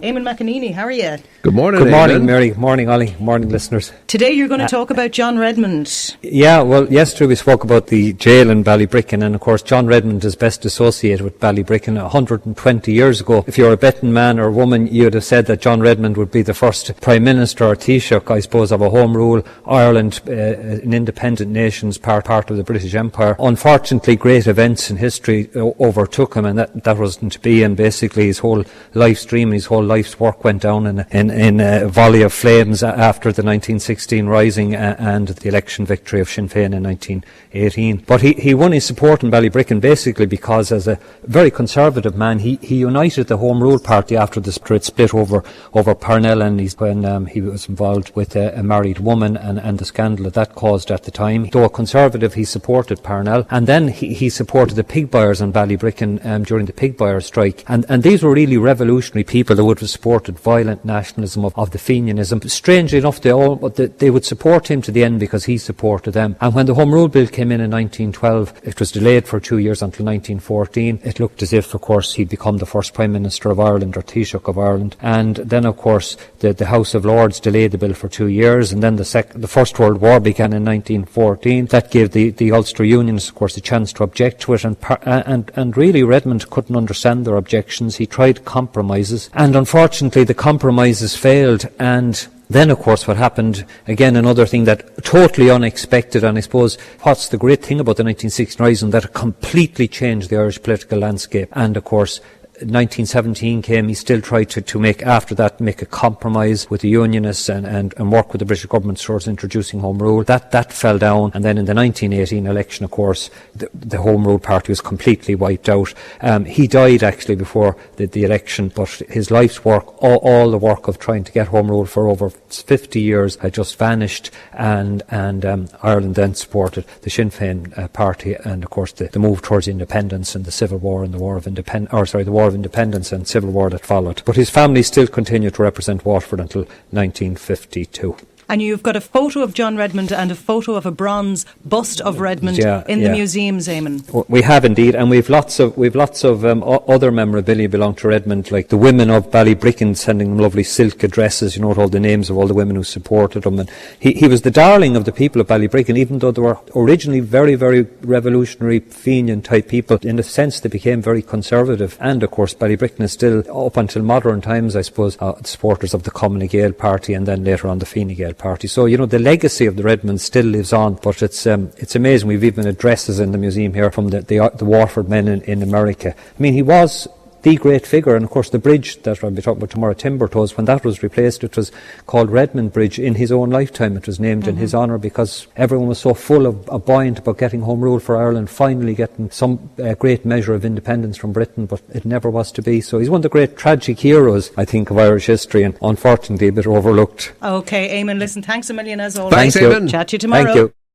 Eamonn McEneaney, how are you? Good morning, Good morning, Eamonn. Mary. Morning, Ollie. Morning, listeners. Today you're going to talk about John Redmond. Yeah, well, yesterday we spoke about the jail in Ballybricken, and of course John Redmond is best associated with Ballybricken 120 years ago. If you're a betting man or woman, you'd have said that John Redmond would be the first Prime Minister or Taoiseach, I suppose, of a Home Rule Ireland, an independent nation's part of the British Empire. Unfortunately, great events in history overtook him, and that wasn't to be, and basically his whole life stream, his whole life's work went down in a volley of flames after the 1916 Rising and the election victory of Sinn Féin in 1918. But he won his support in Ballybricken basically because, as a very conservative man, he united the Home Rule Party after the split over Parnell, and when he was involved with a married woman and the scandal that caused at the time. Though a conservative, he supported Parnell, and then he supported the pig buyers in Ballybricken during the pig buyer strike. And these were really revolutionary people that would have supported violent nationalism of the Fenianism. Strangely enough, they would support him to the end because he supported them. And when the Home Rule Bill came in 1912, it was delayed for 2 years until 1914. It looked as if, of course, he'd become the first Prime Minister of Ireland, or Taoiseach of Ireland. And then, of course, the House of Lords delayed the bill for 2 years, and then the First World War began in 1914. That gave the Ulster Unionists, of course, a chance to object to it, and really Redmond couldn't understand their objections. He tried compromises, and unfortunately the compromises failed. And then, of course, what happened, again, another thing that totally unexpected, and I suppose what's the great thing about the 1916 Rising, that it completely changed the Irish political landscape. And, of course, 1917 came. He still tried to make a compromise with the Unionists and work with the British government towards introducing Home Rule. That fell down, and then in the 1918 election, of course, the Home Rule Party was completely wiped out. He died actually before the election, but his life's work, all the work of trying to get Home Rule for over 50 years, had just vanished, and Ireland then supported the Sinn Féin party, and of course the move towards independence and the Civil War and the War of Independence and Civil War that followed. But his family still continued to represent Waterford until 1952. And you've got a photo of John Redmond and a photo of a bronze bust of Redmond in the museums, Eamon. We have indeed, and we've lots of other memorabilia belong to Redmond, like the women of Ballybricken sending them lovely silk dresses, with all the names of all the women who supported him. And he was the darling of the people of Ballybricken, even though they were originally very, very revolutionary Fenian type people. In a sense, they became very conservative. And of course, Ballybricken is still, up until modern times, I suppose, supporters of the Cumann Gael party, and then later on the Fine Gael party. So, the legacy of the Redmonds still lives on, but it's amazing. We've even addresses in the museum here from the Waterford men in America. I mean, he was the great figure, and of course the bridge that I'll be talking about tomorrow, Timbertoes, when that was replaced, it was called Redmond Bridge in his own lifetime. It was named in his honour because everyone was so full of buoyant about getting Home Rule for Ireland, finally getting some great measure of independence from Britain, but it never was to be. So he's one of the great tragic heroes, I think, of Irish history, and unfortunately a bit overlooked. OK, Eamon, listen, thanks a million as always. Thanks, Eamon. Chat to you tomorrow. Thank you.